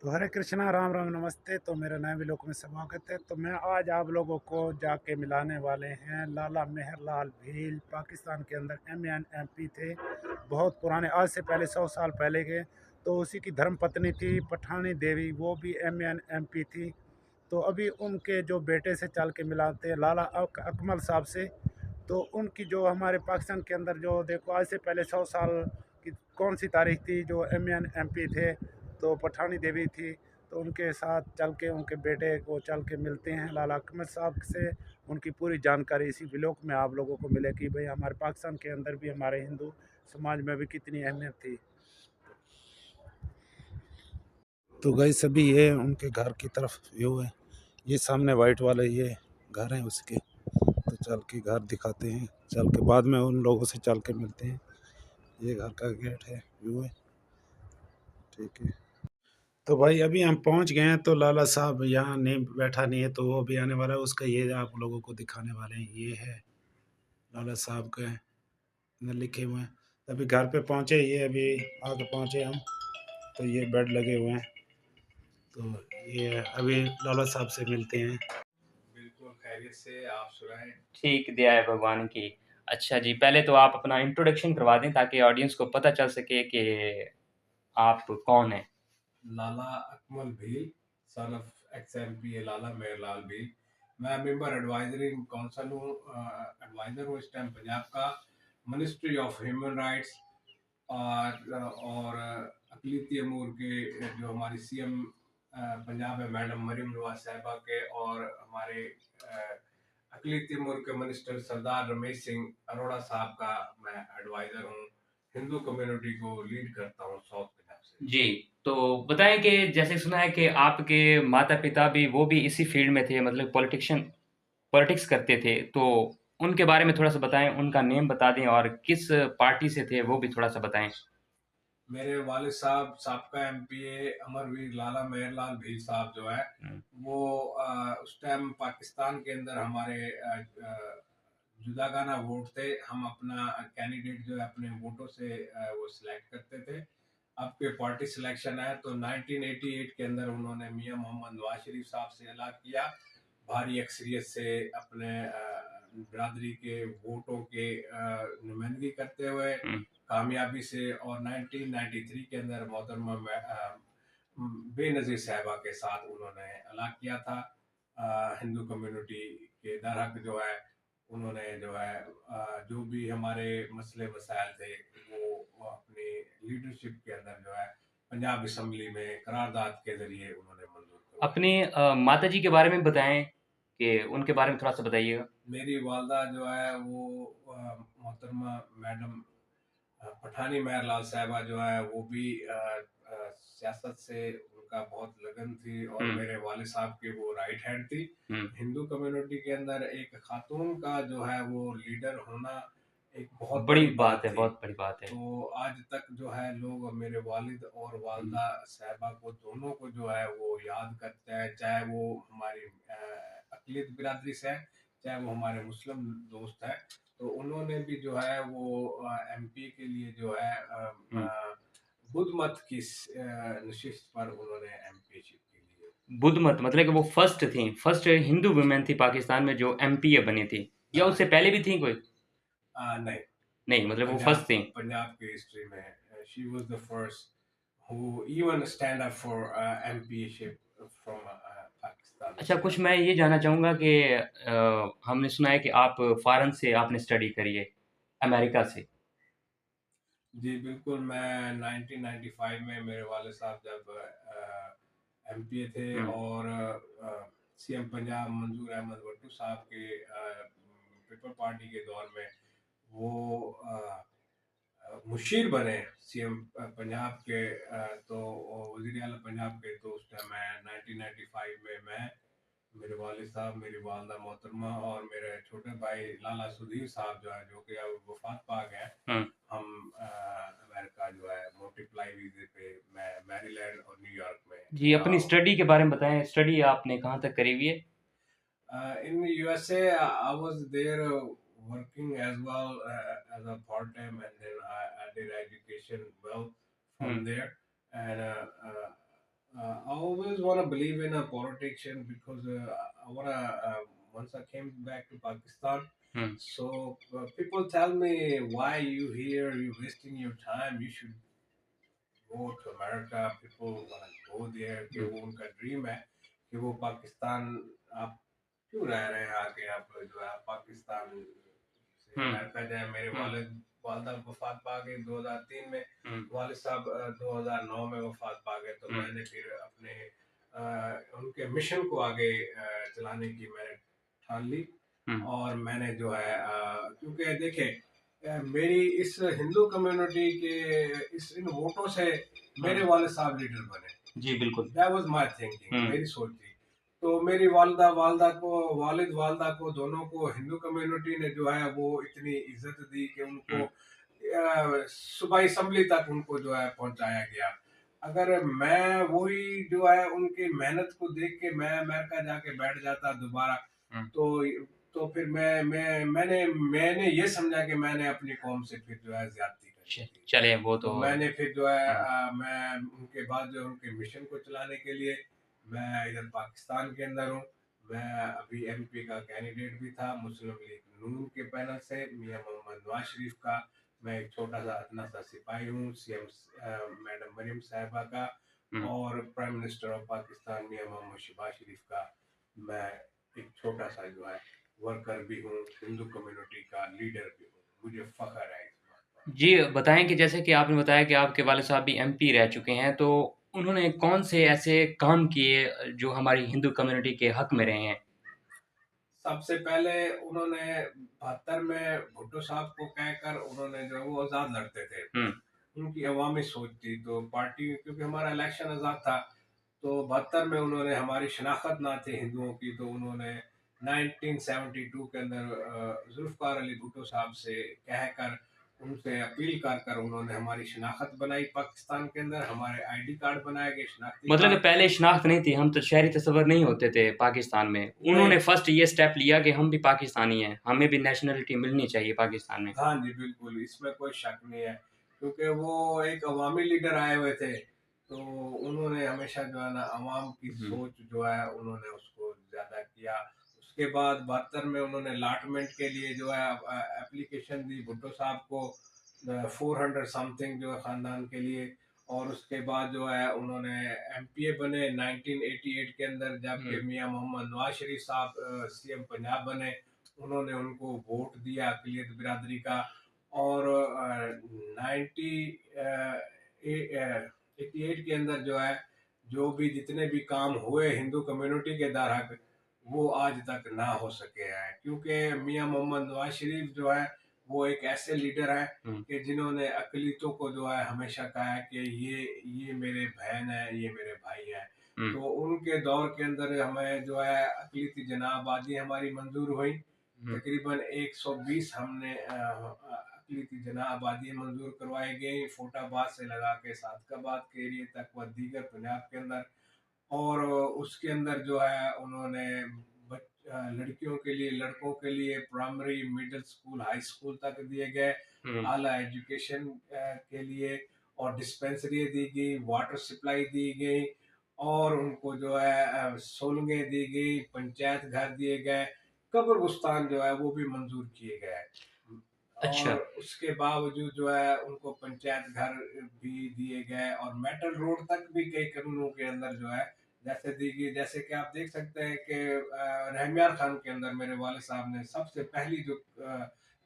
तो हरे कृष्णा, राम राम, नमस्ते। तो मेरा नए व्लॉग में स्वागत है। तो मैं आज आप लोगों को जाके मिलाने वाले हैं लाला मेहरलाल भील। पाकिस्तान के अंदर MNMP थे, बहुत पुराने, आज से पहले 100 साल पहले के। तो उसी की धर्म पत्नी थी पठानी देवी, वो भी MNMP थी। तो अभी उनके जो बेटे से चल के मिलाते हैं, लाला अकमल साहब से। तो उनकी जो हमारे पाकिस्तान के अंदर जो देखो, आज से पहले 100 साल की कौन सी तारीख थी जो MNMP थे, तो पठानी देवी थी। तो उनके साथ चल के उनके बेटे को चल के मिलते हैं लाला अकमल साहब से। उनकी पूरी जानकारी इसी व्लॉग में आप लोगों को मिले कि भाई हमारे पाकिस्तान के अंदर भी, हमारे हिंदू समाज में भी कितनी अहमियत थी। तो गई सभी ये उनके घर की तरफ व्यू है। ये सामने वाइट वाले ये घर हैं उसके। तो चल के घर दिखाते हैं, चल के बाद में उन लोगों से चल के मिलते हैं। ये घर का गेट है, व्यू है। ठीक है। तो भाई अभी हम पहुंच गए हैं। तो लाला साहब यहाँ नहीं, बैठा नहीं है, तो वो भी आने वाला है। उसका ये आप लोगों को दिखाने वाले हैं, ये है लाला साहब के अंदर लिखे हुए हैं। अभी घर पे पहुंचे, ये अभी आगे पहुंचे हम। तो ये बेड लगे हुए हैं। तो ये अभी लाला साहब से मिलते हैं। बिल्कुल खैरियत से, आप सुनाएं। ठीक दिया है भगवान की। अच्छा जी, पहले तो आप अपना इंट्रोडक्शन करवा दें ताकि ऑडियंस को पता चल सके कि आप कौन हैं? Lala Akmal Bhil, son of XMP Lala Mehrlal Bhil. मैं मेंबर एडवाइजरी काउंसिल हूँ, एडवाइज़र हूँ इस टाइम पंजाब का, मिनिस्ट्री ऑफ ह्यूमन राइट्स। और अक़लीती अमूर के जो हमारी CM पंजाब है मैडम मरीम नवाज साहिबा के, और हमारे अक़लीती अमूर के मिनिस्टर सरदार रमेश सिंह अरोड़ा साहब का मैं एडवाइज़र हूँ। हिंदू कम्युनिटी को लीड करता हूँ साउथ पंजाब से। जी, तो बताएँ कि जैसे सुना है कि आपके माता-पिता भी वो भी इसी फ़ील्ड में थे, मतलब पॉलिटिक्स करते थे, तो उनके बारे में थोड़ा-सा बताएँ, उनका नेम बता दें और किस पार्टी से थे वो भी थोड़ा-सा बताएँ? मेरे वालिद साहब साबका MPA अमरवीर लाला मेहरलाल भील साहब जो है, हुँ, वो उस टाइम पाकिस्तान के अंदर हमारे जुदागाना वोट थे। हम अपना कैंडिडेट जो है अपने वोटों से वो सिलेक्ट करते थे। अब के पार्टी सिलेक्शन है, तो 1988 के अंदर उन्होंने मियां मोहम्मद नवाज शरीफ साहब से अलग किया, भारी अक्सरियत से अपने बिरादरी के वोटों के नुमाइंदगी करते हुए हुँ। कामयाबी से। और 1993 के अंदर मोहतरमा बेनज़ीर साहिबा के साथ उन्होंने अलग किया था। हिंदू कम्युनिटी के दरहक जो है, उन्होंने जो है जो भी हमारे मसले मसाइल थे, वो अपनी लीडरशिप के अंदर जो है पंजाब असम्बली में करारदाद के ज़रिए उन्होंने मंजूर करवाई। अपने माताजी के बारे में बताएँ कि उनके बारे में थोड़ा-सा बताइएगा? मेरी वालदा जो है वो मोहतरमा मैडम पठानी मेहरलाल साहिबा जो है, वो भी सियासत से उनका बहुत लगन थी, और हुँ, मेरे वालिद साहब के वो राइट हैंड थी। हुँ। हिंदू कम्युनिटी के अंदर एक खातून का जो है वो लीडर होना एक बहुत बड़ी बड़ी बात बात है, थी। बहुत बड़ी बात है। तो आज तक जो है लोग मेरे वालिद और हुँ। वालदा साहिबा को, दोनों को जो है वो याद करते हैं, चाहे वो हमारी अक़लियत बिरादरी से है, चाहे वो हमारे मुस्लिम दोस्त हैं। तो उन्होंने भी जो है वो MP के लिए जो है हुँ। बुद्ध मत की नशिस्त पर उन्होंने MPशिप के लिए। बुद्ध मत मतलब कि वो फर्स्ट थीं, फर्स्ट हिंदू वुमेन थी पाकिस्तान में जो एमपीए बनी थी, या हाँ, उससे पहले भी थी कोई? नहीं, नहीं, मतलब वो फर्स्ट पंजाब थीं। पंजाब की हिस्ट्री में she was the first who even stand up for MPship from Pakistan अच्छा, कुछ Muslim। मैं ये जानना चाहूँगा कि हमने सुना है कि आप फ़ॉरेन से आपने स्टडी करी है, अमेरिका से। जी बिल्कुल, मैं 1995 में मेरे वाले साहब जब MPA थे, हुँ, और CM पंजाब मंजूर अहमद भुट्टो साहब के पीपल पार्टी के दौर में वो मुशीर बने CM पंजाब के। तो वज़ीर आला पंजाब के। तो उस टाइम मैं 1995 में मैं, मेरे वालिद साहब, मेरी वालदा मोहतरमा और मेरे छोटे भाई लाला सुधीर साहब जो है, जो कि अब वफात पा गए हैं, हुँ। हम अमेरिका जो है मल्टीप्लाई वीज़े पे, मैं मैरीलैंड और न्यूयॉर्क में जी, रहा अपनी हूँ। स्टडी के बारे में बताएँ, स्टडी आपने कहाँ तक करी हुई है? In USA, I was there working as well as a part time, and then I did education well hmm, from there, and I always want to believe in a politician because I want to. Once I came back to Pakistan, hmm, so people tell me, "Why you here? You wasting your time. You should go to America." People want to go there कि हुँ, वो उनका dream है कि वो पाकिस्तान आप क्यों रह रहे हैं आके आप जो है पाकिस्तान से हुँ, अमेरिका जाए। मेरे हुँ, वालदा वफात पा गए 2003 में। हुँ, वालिद साहब 2009 में वफात पा गए, तो हुँ, मैंने फिर अपने उनके मिशन को आगे चलाने की मैंने ठान ली। हुँ, और मैंने जो है क्योंकि देखें मेरी इस हिंदू कम्युनिटी के इस इन वोटों से हुँ। मेरे वाले साहब लीडर बने। जी, बिल्कुल। दैट वाज माय थिंकिंग, हुँ, मेरी सोच थी। तो मेरी वालदा वालदा को वालिद वालदा को दोनों को हिंदू कम्युनिटी ने जो है वो इतनी इज्जत दी कि उनको हुँ, सुबह असम्बली तक उनको जो है पहुंचाया गया। अगर मैं वही जो है उनकी मेहनत को देख के मैं अमेरिका जाके बैठ जाता दोबारा, हुँ। तो फिर मैंने ये समझा कि मैंने अपनी कौम से फिर जो है ज्यादती कर ली थी। चलें वो तो तो मैंने फिर जो है हुँ, मैं उनके बाद जो उनके मिशन को चलाने के लिए मैं इधर पाकिस्तान के अंदर हूँ। मैं अभी एमपी का कैंडिडेट भी था मुस्लिम लीग नून के पैनल से, मियां मोहम्मद नवाज शरीफ का। मैं एक छोटा सा इतना सा सिपाही हूँ सीएम मैडम मरियम साहिबा का, हुँ। और प्राइम मिनिस्टर ऑफ पाकिस्तान मियां मोहम्मद शहबाज शरीफ का। मैं एक छोटा सा जो है वर्कर भी हूँ, हिंदू कम्युनिटी का लीडर भी हूँ। मुझे फख्र है इस बात पर। जी, बताएँ कि जैसे कि आपने बताया कि आपके वालिद साहब भी एमपी रह चुके हैं, तो उन्होंने कौन से ऐसे काम किए जो हमारी हिंदू कम्युनिटी के हक में रहे हैं? सबसे पहले उन्होंने 72 में भुट्टो साहब को कहकर उन्होंने जो है वो आज़ाद लड़ते थे। हुँ, उनकी अवामी सोच थी, तो पार्टी क्योंकि हमारा इलेक्शन आज़ाद था, तो 72 में उन्होंने हमारी शनाख्त ना थी हिंदुओं की, तो उन्होंने 1972 के अंदर जुल्फ़िकार अली भुट्टो साहब से कहकर उनसे अपील कर कर उन्होंने हमारी शनाख्त बनाई पाकिस्तान के अंदर, हमारे आईडी कार्ड बनाए गए, शनाख्ती मतलब कि कार्ड। पहले शनाख्त नहीं थी, हम तो शहरी तस्वर नहीं होते थे पाकिस्तान में। नहीं, उन्होंने फर्स्ट ये स्टेप लिया कि हम भी पाकिस्तानी हैं, हमें भी नेशनैलिटी मिलनी चाहिए पाकिस्तान में। हाँ जी, बिल्कुल, इसमें कोई शक नहीं है, क्योंकि वो एक अवामी लीडर आए हुए थे, तो उन्होंने हमेशा जो है ना अवाम की हुँ, सोच जो है उन्होंने उसको ज़्यादा किया। उसके बाद 72 में उन्होंने अलॉटमेंट के लिए जो है एप्लीकेशन दी भुट्टो साहब को 400 समथिंग जो है ख़ानदान के लिए। और उसके बाद जो है उन्होंने एमपीए बने 1988 के अंदर, हुँ, जबकि मियां मोहम्मद नवाज शरीफ साहब सीएम पंजाब बने। उन्होंने उनको वोट दिया अक़लियत बिरादरी का। और 88 के अंदर जो है जो भी जितने भी काम हुए हिंदू कम्युनिटी के दारहक, वो आज तक ना हो सके हैं, क्योंकि मियां मोहम्मद नवाज शरीफ जो है वो एक ऐसे लीडर हैं हुँ, कि जिन्होंने अकलीतों को जो है हमेशा कहा है कि ये मेरे बहन है, ये मेरे भाई है। हुँ, तो उनके दौर के अंदर हमें जो है अकलीती जना आबादी हमारी मंजूर हुई। हुँ। तकरीबन 120 हमने अक़लीती जना आबादी मंजूर करवाई गई, फोटाबाद से लगा के सादकाबाद के एरिए तक व दीगर पंजाब के अंदर। और उसके अंदर जो है उन्होंने लड़कियों के लिए लड़कों के लिए primary middle school high school तक दिए गए, हुँ। आला एजुकेशन के लिए। और डिस्पेंसरी दी गई, वाटर सप्लाई दी गई, और उनको जो है सोलंगें दी गई, पंचायत घर दिए गए, कब्रस्तान जो है वो भी मंजूर किए गए। अच्छा। और उसके बावजूद जो है उनको पंचायत घर भी दिए गए, और मेटल रोड तक भी कई कानूनों के अंदर जो है जैसे दी गई। जैसे कि आप देख सकते हैं कि रहमियार खान के अंदर मेरे वाले साहब ने सबसे पहली जो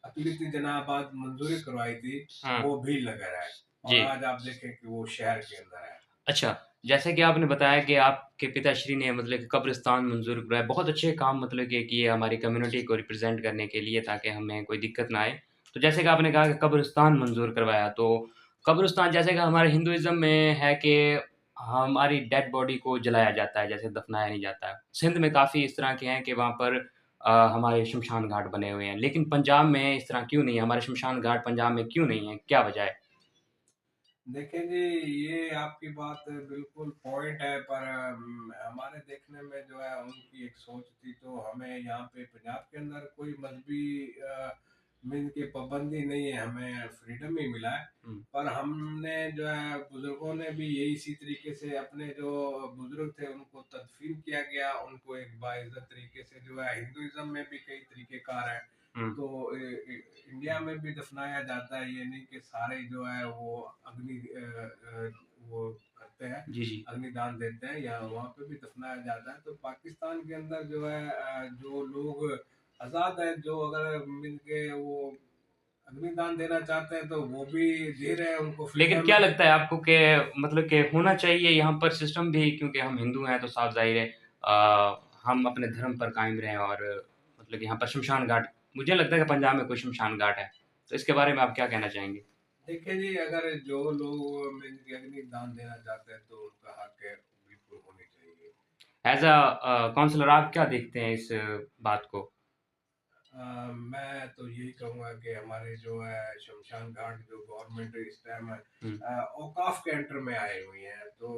अक़लीती जनाबाद मंजूरी करवाई थी, हाँ, वो भील नगर है। और जी। आज आप देखें कि वो शहर के अंदर है। अच्छा, जैसे कि आपने बताया कि आपके पिताश्री ने मतलब कि कब्रिस्तान मंज़ूर करवाया, बहुत अच्छे काम मतलब कि किए हमारी कम्युनिटी को रिप्रेज़ेंट करने के लिए ताकि हमें कोई दिक्कत ना आए। तो जैसे कि आपने कहा कि कब्रिस्तान मंज़ूर करवाया, तो कब्रिस्तान जैसे कि हमारे हिंदुइज़्म में है कि हमारी डेड बॉडी को जलाया जाता है, जैसे दफ़नाया नहीं जाता है। सिंध में काफ़ी इस तरह के हैं कि वहाँ पर हमारे शमशान घाट बने हुए हैं, लेकिन पंजाब में इस तरह क्यों नहीं है? हमारे शमशान घाट पंजाब में क्यों नहीं है? क्या वजह है? देखें जी, ये आपकी बात बिल्कुल पॉइंट है, पर हमारे देखने में जो है उनकी एक सोच थी। तो हमें यहाँ पे पंजाब के अंदर कोई मजहबी मीन की पाबंदी नहीं है, हमें फ्रीडम ही मिला है। पर हमने जो है बुजुर्गों ने भी यही इसी तरीके से अपने जो बुजुर्ग थे उनको तदफीन किया गया, उनको एक बाइज्जत तरीके से जो है हिंदुइज्म में भी कई तरीके कार है, तो इंडिया में भी दफनाया जाता है। ये नहीं कि सारे जो है वो अग्नि वो करते हैं, जी जी अग्निदान देते हैं, या वहाँ पे भी दफनाया जाता है। तो पाकिस्तान के अंदर जो है जो लोग आज़ाद है, जो अगर मिल के वो अग्निदान देना चाहते हैं तो वो भी दे रहे हैं, उनको लेकिन फ्रीडम क्या है। लगता है आपको कि मतलब कि होना चाहिए यहाँ पर सिस्टम भी, क्योंकि हम हिंदू हैं तो साफ ज़ाहिर है हम अपने धर्म पर कायम रहें, और मतलब यहाँ पर शमशान घाट, मुझे लगता है कि पंजाब में कोई शमशान घाट है, तो इसके बारे में आप क्या कहना चाहेंगे? देखिए जी, अगर जो लोग मिल के अग्निदान देना चाहते हैं तो उनका हक है, बिल्कुल होनी चाहिए। एज़ अ काउंसलर आप क्या देखते हैं इस बात को? मैं तो यही कहूँगा कि हमारे जो है शमशान घाट जो गवर्नमेंट इस टाइम हुँ, औकाफ के अंडर में आए हुई हैं, तो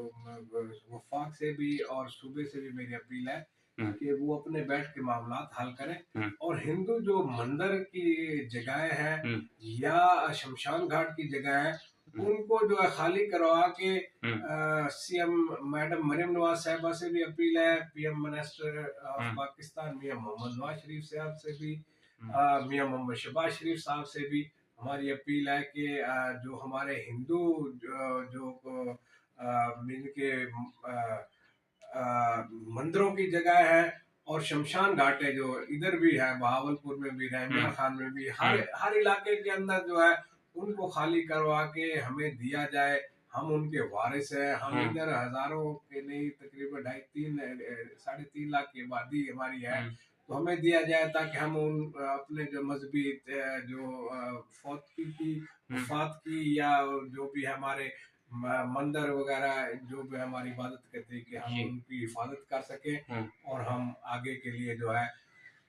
वफाक से भी और सूबे से भी मेरी अपील है हुँ, कि वो अपने बैठ के मामलात हल करें, हुँ, और हिंदू जो मंदिर की जगहें हैं हुँ, या शमशान घाट की जगह है, हुँ, उनको जो है खाली करवा के हुँ, सीएम मैडम मरियम नवाज साहिबा से भी अपील है, पीएम मिनिस्टर ऑफ हुँ, पाकिस्तान मियां मोहम्मद नवाज शरीफ साहब से भी, हुँ, मियां मोहम्मद शहबाज शरीफ साहब से भी हमारी अपील है कि जो हमारे हिंदू जो मिल के मंदिरों की जगह है और शमशान घाट है, जो इधर भी है, बहावलपुर में भी, रहमिया हुँ, खान में भी, हुँ, हर इलाके के अंदर जो है उनको खाली करवा के हमें दिया जाए। हम उनके वारिस हैं, हम हुँ, इधर हजारों के नहीं, तकरीबन 2.5 3 3.5 लाख की आबादी हमारी है, हुँ, तो हमें दिया जाए ताकि हम उन अपने जो मजहबी जो फौतगी की हुँ, वफात की या जो भी हमारे मंदिर वगैरह जो भी हमारी इबादत के तरीके, हम जी, उनकी हिफाजत कर सकें, हुँ। और हम आगे के लिए जो है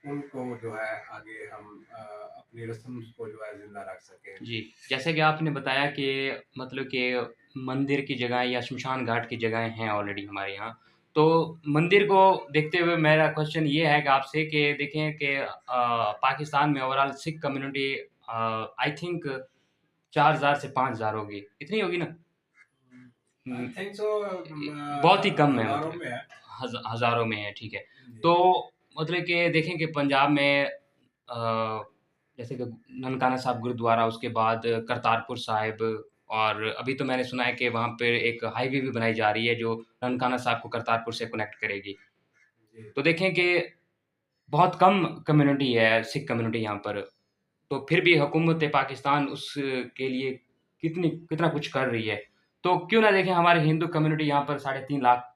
उनको जो है आगे हम अपनी रस्म को जो है जिंदा रख सकें। जी, जैसे कि आपने बताया कि मतलब कि मंदिर की जगह या श्मशान घाट की जगहें हैं ऑलरेडी हमारे यहाँ। तो मंदिर को देखते हुए मेरा क्वेश्चन ये है कि आपसे कि देखें कि पाकिस्तान में overall Sikh community I think 4000 से 5000 होगी, इतनी होगी ना? आई हुँ, थिंक सो, बहुत ही कम है हजारों मतलब, में है। हज़ारों में है, ठीक है। जी। तो मतलब कि देखें कि पंजाब में जैसे कि ननकाना साहिब गुरुद्वारा, उसके बाद करतारपुर साहिब, और अभी तो मैंने सुना है कि वहाँ पे एक हाईवे भी बनाई जा रही है जो ननकाना साहिब को करतारपुर से कनेक्ट करेगी। जी। तो देखें कि बहुत कम कम्युनिटी है, सिख कम्युनिटी यहाँ पर, तो फिर भी हुकूमत पाकिस्तान उसके लिए कितना कुछ कर रही है। तो क्यों ना देखें हमारी हिंदू कम्युनिटी यहाँ पर 3.5 लाख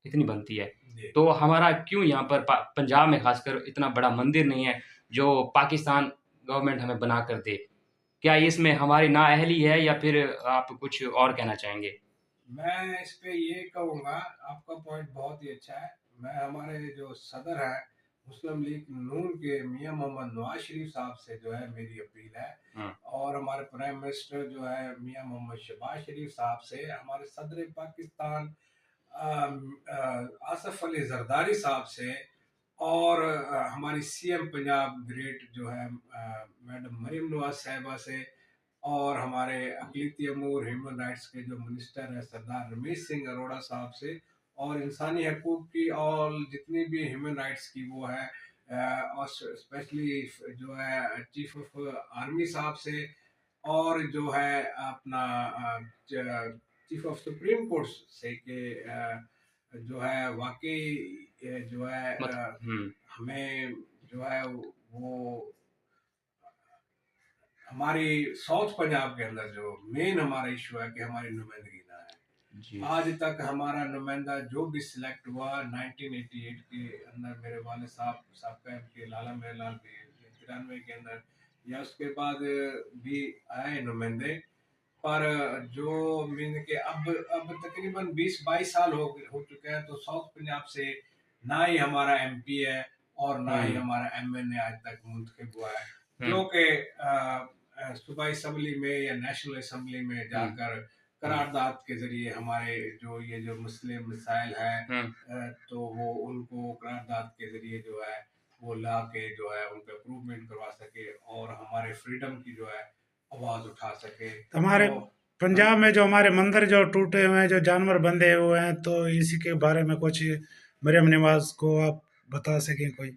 इतनी बनती है। जी। तो हमारा क्यों यहाँ पर पंजाब में ख़ासकर इतना बड़ा मंदिर नहीं है, जो पाकिस्तान गवर्नमेंट हमें बना कर दे? क्या इसमें हमारी नाअहली है या फिर आप कुछ और कहना चाहेंगे? मैं इस पे ये कहूँगा, आपका पॉइंट बहुत ही अच्छा है। मैं हमारे जो सदर है मुस्लिम लीग नून के मियां मोहम्मद नवाज शरीफ साहब से जो है मेरी अपील है, हुँ, और हमारे प्राइम मिनिस्टर जो है मियां मोहम्मद शहबाज शरीफ साहब से, हमारे सदर पाकिस्तान आसफ अली जरदारी साहब से, और हमारी सीएम पंजाब ग्रेट जो है मैडम मरीम नवाज साहिबा से, और हमारे अकलीती अमूर ह्यूमन राइट्स के जो मिनिस्टर हैं सरदार रमेश सिंह अरोड़ा साहब से, और इंसानी हकूक़ की और जितनी भी ह्यूमन राइट्स की वो है, और स्पेशली जो है चीफ ऑफ आर्मी साहब से, और जो है अपना चीफ ऑफ सुप्रीम कोर्ट से कि जो है वाकई जो है मत हुँ, हमें जो है वो हमारी साउथ पंजाब के अंदर जो मेन हमारा इशू है कि हमारी नुमाइंदगी ना है। जी। आज तक हमारा नुमाइंदा जो भी सिलेक्ट हुआ 1988 के अंदर, मेरे वाले साहब साहब के लाला मेहरलाल भी 93 के अंदर, या उसके बाद भी आए नुमाइंदे, पर जो मीन के अब तकरीबन 20-22 साल हो चुके हैं, तो साउथ पंजाब से ना ही हमारा एमपी है और ना ही हुँ, हमारा एमएनए आज तक मुंतखब हुआ है, हुँ, जो कि सूबाई असम्बली में या नेशनल असम्बली में हुँ, जाकर हुँ, करारदाद के ज़रिए हमारे जो ये जो मुस्लिम मसाइल हैं, हुँ, तो वो उनको करारदाद के ज़रिए जो है वो ला के जो है उन पे इम्प्रूवमेंट करवा सके और हमारे फ्रीडम की जो है आवाज़ उठा सके। तो हमारे तो पंजाब में जो हमारे मंदिर जो टूटे हुए हैं, जो जानवर बंधे हुए हैं, तो इसी के बारे में कुछ मरियम नवाज को आप बता सकें कोई?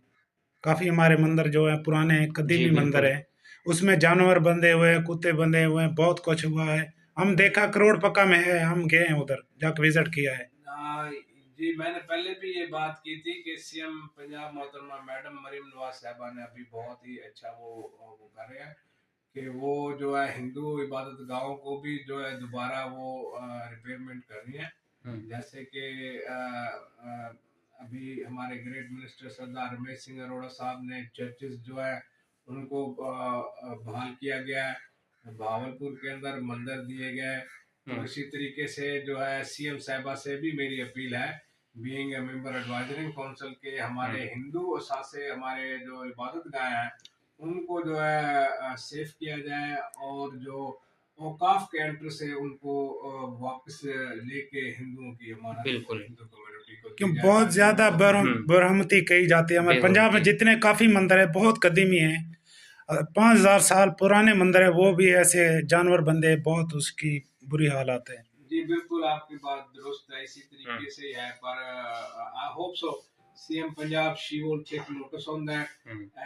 काफी हमारे मंदिर जो है पुराने जी कदीमी मंदिर बिल्कुल। है, उसमें जानवर बंधे हुए हैं, कुत्ते बंधे हुए हैं, बहुत कुछ हुआ है। हम देखा करोड़ पक्का में है, हम गए हैं उधर जाकर विजिट किया है। हाँ, जी मैंने पहले भी ये बात की थी कि सीएम पंजाब मोहतरमा मैडम मरीम नवाज साहबा ने अभी बहुत ही अच्छा वो कर रहे हैं कि वो जो है हिंदू इबादत गाहों को भी जो है दोबारा वो रिपेयरमेंट कर रही है। जैसे कि अभी हमारे ग्रेट मिनिस्टर सरदार रमेश सिंह अरोड़ा साहब ने चर्चेस जो है उनको बहाल किया गया है। भावलपुर के अंदर मंदिर दिए गए। तो इसी तरीके से जो है सीएम साहिबा से भी मेरी अपील है, बीइंग ए मेंबर एडवाइजरिंग काउंसिल के, हमारे हिंदू असासे हमारे जो इबादत गाह हैं उनको जो है सेफ किया जाए और जो औकाफ के एंटर से उनको वापस लेके हिंदुओं की अमानत बिल्कुल। हिंदू कम्युनिटी को क्यों दी जाए बहुत ताकि ज्यादा वो बरहमती कही जाती है हमारे पंजाब में, बेहुरमती। जितने काफी मंदिर है बहुत कदीमी है, 5,000 साल पुराने मंदिर है, वो भी ऐसे जानवर बंधे हैं, बहुत उसकी बुरी हालात है। जी बिल्कुल आपकी बात दुरुस्त है, इसी तरीके से है, पर I hope so CM Punjab she will take notice on that,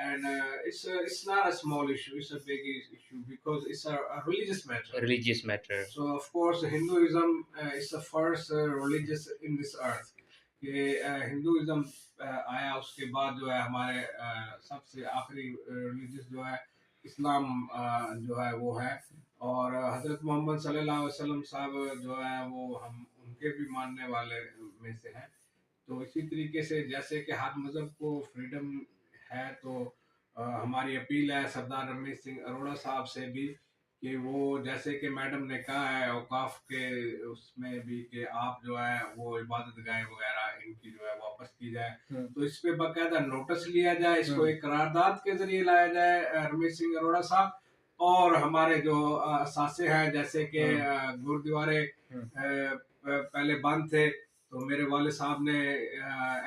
and it's not a small issue, it's a big issue because it's a religious matter. Religious matter. So of course Hinduism is the first religious in this earth, कि Hinduism आया, उसके बाद जो है हमारे सबसे आखिरी religious जो है इस्लाम जो है वो है। और हज़रत मोहम्मद सल्लल्लाहु अलैहि वसल्लम साहब जो है वो हम उनके भी मानने वाले में से हैं। तो इसी तरीके से जैसे कि हर मज़हब को फ्रीडम है, तो हमारी अपील है सरदार रमेश सिंह अरोड़ा साहब से भी कि वो जैसे कि मैडम ने कहा है औकाफ के उसमें भी कि आप जो है वो इबादत गाह वगैरह इनकी जो है वापस की जाए। तो इस पे बाकायदा नोटिस लिया जाए, इसको एक करारदाद के जरिए लाया जाए रमेश सिंह अरोड़ा साहब। और हमारे जो सासे हैं जैसे कि गुरुद्वारे पहले बंद थे, तो मेरे वाले साहब ने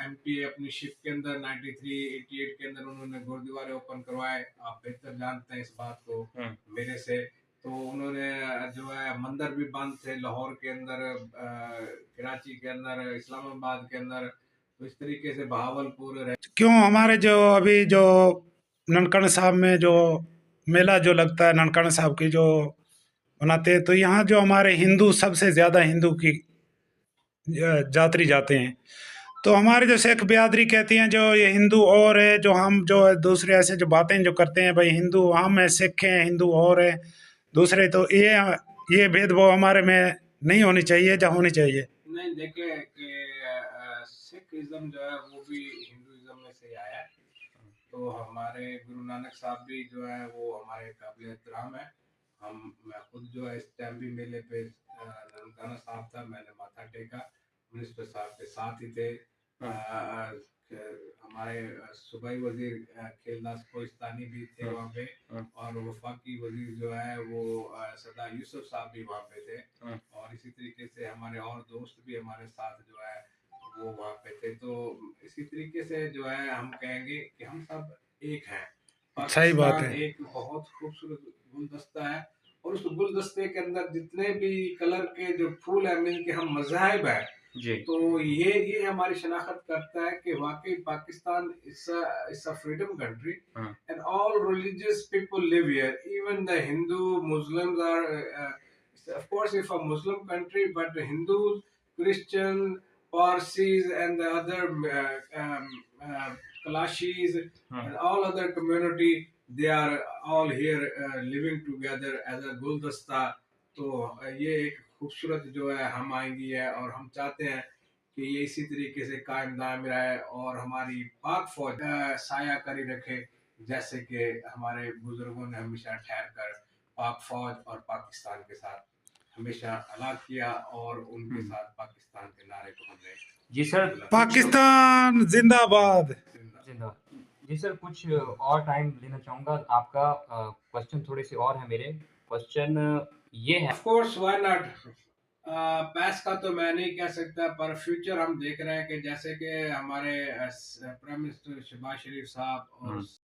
एमपी अपनी शिप के अंदर 93-88 के अंदर उन्होंने गुरुद्वारे ओपन करवाए। आप बेहतर जानते हैं इस बात को मेरे से। तो उन्होंने जो है मंदिर भी बंद थे लाहौर के अंदर, कराची के अंदर, इस्लामाबाद के अंदर। तो इस तरीके से बहावलपुर क्यों हमारे जो अभी जो ननकाना साहब में जो मेला जो लगता है, ननकाना साहब की जो मनाते हैं, तो यहाँ जो हमारे हिंदू सबसे ज्यादा हिंदू की जातरी जाते हैं। तो हमारे जो सिख बिरादरी कहती हैं जो ये हिंदू और है, जो हम जो है दूसरे ऐसे जो बातें जो करते हैं भाई हिंदू हम है, सिख हैं, हिंदू और है दूसरे, तो ये भेदभाव हमारे में नहीं होनी चाहिए, जहाँ होनी चाहिए। नहीं देखे कि सिखिज्म जो है वो भी हिंदुइज्म में से ही आया है। तो हमारे गुरु नानक साहब भी जो है वो हमारे काबिल एहतराम है। मैं खुद जो है इस टाइम भी मेले पे ननकाना साहब था, मैंने माथा टेका, मिनिस्टर साहब के साथ ही थे। हमारे सूबाई वजीर खेलदास कोहिस्तानी भी थे वहाँ पे, और वफाकी वजीर जो है वो सरदार यूसुफ साहब भी वहाँ पे थे। और इसी तरीके से हमारे और दोस्त भी हमारे साथ जो है वो वहाँ पे थे। तो इसी तरीके से जो है हम कहेंगे कि हम सब एक हैं। सही बात पाकिस्तान है। एक बहुत खूबसूरत गुलदस्ता है, और उस गुलदस्ते के अंदर जितने भी कलर के जो फूल हैं मिल के हम मज़ाहिब है। जी। तो ये हमारी शनाख्त करता है कि वाकई Pakistan it's a freedom country, and all religious people live here, even the Hindu Muslims are of course if a Muslim country, but the Hindus, Christian, Parsis and the other Kalashis and all other community, they are all here living together as a guldasta। तो ये एक खूबसूरत जो है हम आएंगी है, और हम चाहते हैं कि ये इसी तरीके से कायम दायम रहे और हमारी पाक फौज साया करी रखे, जैसे कि हमारे बुजुर्गों ने हमेशा ठहर कर पाक फौज और पाकिस्तान के साथ हमेशा अलग किया, और उनके साथ पाकिस्तान के नारे को हमने जी सर। पाकिस्तान जिंदाबाद। जिंदाबाद। जी सर, कुछ और टाइम लेना चाहूँगा आपका। क्वेश्चन थोड़े से और हैं मेरे। क्वेश्चन ये है, ऑफ कोर्स व्हाई नॉट। पैस का तो मैं नहीं कह सकता, पर फ्यूचर हम देख रहे हैं कि जैसे कि हमारे प्राइम मिनिस्टर शहबाज शरीफ साहब और हुँ।